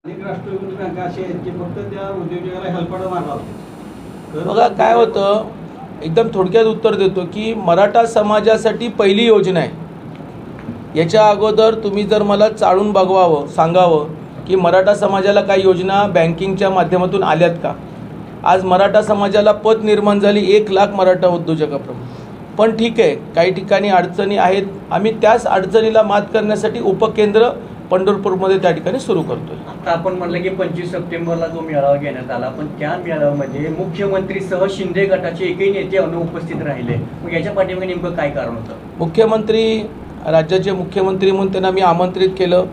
अनेक राष्ट्रीय बँका असे आहेत की फक्त त्या उद्योजकाला हेल्पड मारला. बघा काय होतं, एकदम थोडक्यात उत्तर देतो की मराठा समाजासाठी पहिली योजना आहे. याच्या अगोदर तुम्ही जर मला चाळून बघवावं सांगावं की मराठा समाजाला काही योजना बँकिंगच्या माध्यमातून आल्यात का. आज मराठा समाजाला पत निर्माण झाली 1,00,000 मराठा उद्योजकाप्रमाणे. पण ठीक आहे, काही ठिकाणी अडचणी आहेत. आम्ही त्याच अडचणीला मात करण्यासाठी उपकेंद्र पंढरपूरमध्ये त्या ठिकाणी सुरू करतोय. आता आपण म्हटलं की 25 सप्टेंबरला जो मेळावा घेण्यात आला, पण त्या मेळाव्यामध्ये मुख्यमंत्रीसह शिंदे गटाचे एकही नेते अनुपस्थित राहिले. मग याच्या पाठीमागे नेमकं काय कारण होतं? मुख्यमंत्री, राज्याचे मुख्यमंत्री म्हणून त्यांना मी आमंत्रित केलं,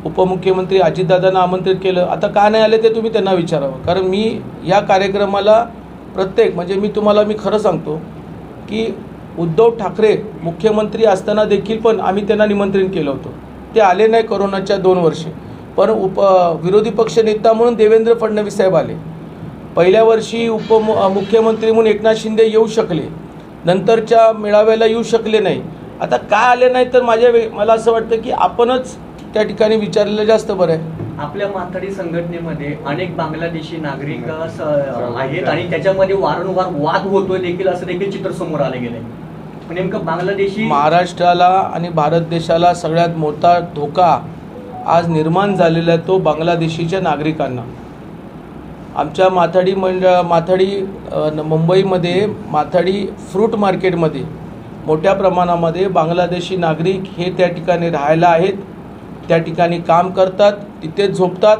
उपमुख्यमंत्री अजितदादांना आमंत्रित केलं. आता का नाही आले ते तुम्ही त्यांना विचारावं. कारण मी या कार्यक्रमाला मी तुम्हाला खरं सांगतो की उद्धव ठाकरे मुख्यमंत्री असताना देखील पण आम्ही त्यांना निमंत्रण केलं होतं. ते आले नाही कोरोनाच्या 2 वर्षे. पण विरोधी पक्ष नेता म्हणून देवेंद्र फडणवीस साहेब आले. पहिल्या वर्षी मुख्यमंत्री म्हणून एकनाथ शिंदे येऊ शकले, नंतरच्या मेळाव्याला येऊ शकले नाही. आता का आले नाही तर मला असं वाटतं की आपणच त्या ठिकाणी विचारलेलं जास्त बरं आहे. आपल्या माथाडी संघटनेमध्ये अनेक बांगलादेशी नागरिक आहेत आणि त्याच्यामध्ये वारंवार वाद होतोय देखील, असं देखील चित्र समोर आले गेले. नेमकं बांगलादेशी महाराष्ट्राला आणि भारत देशाला सगळ्यात मोठा धोका आज निर्माण झालेला आहे तो बांगलादेशीच्या नागरिकांना. आमच्या माथाडी मुंबईमध्ये माथाडी फ्रूट मार्केटमध्ये मोठ्या प्रमाणामध्ये बांगलादेशी नागरिक हे त्या ठिकाणी राहायला आहेत, त्या ठिकाणी काम करतात, तिथेच झोपतात.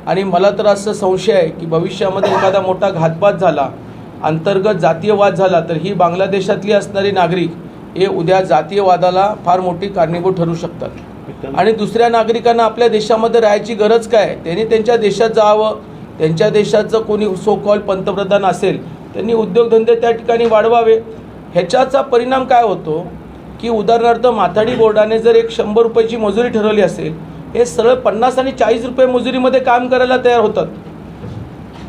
आणि मला तर असं संशय आहे की भविष्यामध्ये एखादा मोठा घातपात झाला, अंतर्गत जातीयवाद झाला तर ही बांगलादेशातली असणारी नागरिक हे उद्या जातीयवादाला फार मोठी कारणीभूत ठरू शकतात. आणि दुसऱ्या नागरिकांना आपल्या देशामध्ये राहायची गरज काय? त्यांनी त्यांच्या देशात जावं. त्यांच्या देशाचं कोणी सो कॉल पंतप्रधान असेल त्यांनी उद्योगधंदे त्या ठिकाणी वाढवावे. ह्याच्याचा परिणाम काय होतो की उदाहरणार्थ माथाडी बोर्डाने जर 100 रुपयाची मजुरी ठरवली असेल, हे सरळ 50 आणि 40 रुपये मजुरीमध्ये काम करायला तयार होतात.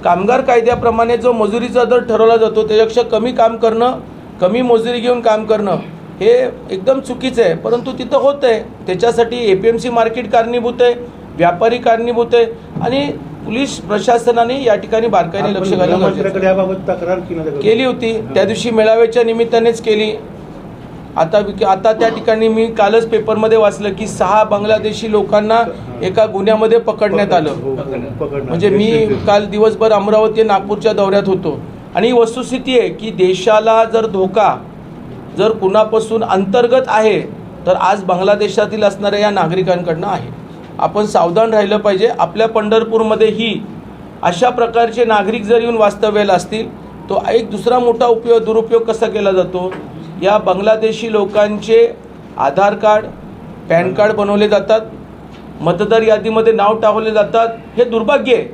कामगार कायद्याप्रमाणे जो मजुरीचा दर ठरवला जातो त्याच्यापेक्षा कमी काम करणं, कमी मजुरी घेऊन काम करणं हे एकदम चुकीचं आहे. परंतु तिथं होतं आहे. त्याच्यासाठी APMC मार्केट कारणीभूत आहे, व्यापारी कारणीभूत आहे आणि पोलीस प्रशासनाने या ठिकाणी बारकाईने लक्ष घालून केली होती. त्या दिवशी मेळाव्याच्या निमित्तानेच केली. आता त्या ठिकाणी मी कालच पेपरमध्ये वाचलं की 6 बांगलादेशी लोकांना एका गुन्ह्यामध्ये पकडण्यात आलं. म्हणजे मी काल दिवसभर अमरावती नागपूरच्या दौऱ्यात होतो आणि ही वस्तुस्थिती आहे की देशाला जर धोका जर कुणापासून अंतर्गत आहे तर आज बांगलादेशातील असणाऱ्या या नागरिकांकडनं आहे. आपण सावधान राहिलं पाहिजे. आपल्या पंढरपूरमध्येही अशा प्रकारचे नागरिक जर येऊन वास्तव्याला असतील तो एक दुसरा मोठा दुरुपयोग कसा केला जातो. या बांगलादेशी लोकांचे आधार कार्ड, पॅन कार्ड बनवले जातात, मतदार यादीमध्ये नाव टाकले जातात. हे दुर्भाग्य आहे.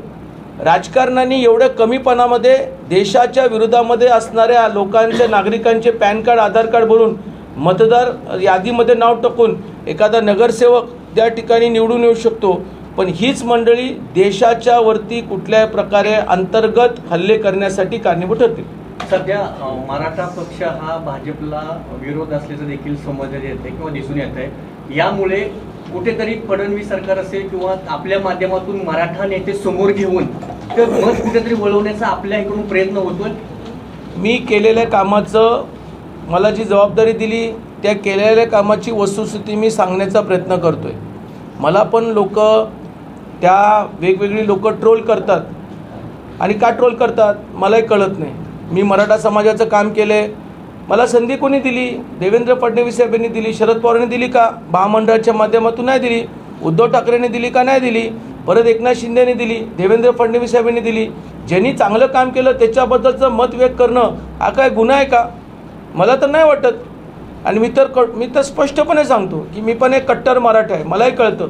राजकारणाने एवढ्या कमीपणामध्ये देशाच्या विरोधामध्ये असणाऱ्या लोकांच्या नागरिकांचे पॅन कार्ड, आधार कार्ड बनवून मतदार यादीमध्ये नाव टाकून एखादा नगरसेवक त्या ठिकाणी निवडून येऊ शकतो. पण हीच मंडळी देशाच्या वरती कुठल्याही प्रकारे अंतर्गत हल्ले करण्यासाठी कारणीभूत ठरतील. सध्या मराठा पक्ष हा भाजपला विरोध असल्याचं देखील समजण्यात येत आहे किंवा दिसून येत आहे. यामुळे कुठेतरी फडणवीस सरकार असेल किंवा आपल्या माध्यमातून मराठा नेते समोर घेऊन तर मत कुठेतरी वळवण्याचा आपल्या इकडून प्रयत्न होतोय. मी केलेल्या कामाचं, मला जी जबाबदारी दिली त्या केलेल्या कामाची वस्तुस्थिती मी सांगण्याचा प्रयत्न करतोय. मला पण वेगवेगळी लोक ट्रोल करतात आणि का ट्रोल करतात मलाही कळत नाही. मी मराठा समाजाचं काम केलं आहे. मला संधी कोणी दिली? देवेंद्र फडणवीस साहेबांनी दिली, शरद पवारांनी दिली का? महामंडळाच्या माध्यमातून नाही दिली. उद्धव ठाकरेंनी दिली का? नाही दिली. परत एकनाथ शिंदेने दिली, देवेंद्र फडणवीस साहेबांनी दिली. ज्यांनी चांगलं काम केलं त्याच्याबद्दलचं मत व्यक्त करणं हा काय गुन्हा आहे का? मला तर नाही वाटत. आणि मी तर स्पष्टपणे सांगतो की मी पण एक कट्टर मराठा आहे. मलाही कळतं.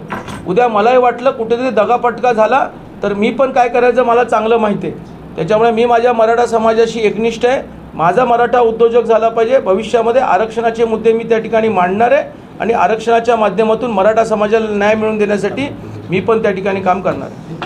उद्या मलाही वाटलं कुठेतरी दगाफटका झाला तर मी पण काय करायचं मला चांगलं माहिती आहे. त्याच्यामुळे मी माझ्या मराठा समाजाशी एकनिष्ठ आहे. माझा मराठा उद्योजक झाला पाहिजे. भविष्यामध्ये आरक्षणाचे मुद्दे मी त्या ठिकाणी मांडणार आहे आणि आरक्षणाच्या माध्यमातून मराठा समाजाला न्याय मिळवून देण्यासाठी मी पण त्या ठिकाणी काम करणार आहे.